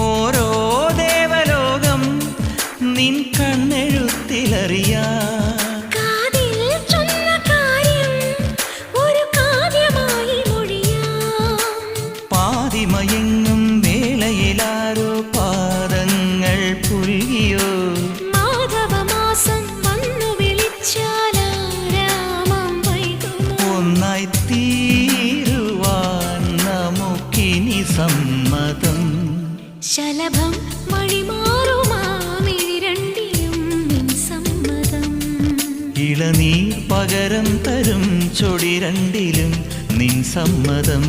ഓരോ ദേവലോകം നിൻ കണ്ണെഴുത്തിലറിയാ പാതിമയങ്ങും വേളയിലാരോ പാദങ്ങൾ പുൽകിയോ മാധവമാസം വന്നു വിളിച്ചാലാരാമം വൈകുമോ ഒന്നായി തീരുവാൻ നമുക്കിനി സമ്മതം ശലഭം വഴിമാറുമാമിരണ്ടിലും നിൻ സമ്മതം ഇളനീർ പകരം തരും ചൊടി രണ്ടിലും നിൻ സമ്മതം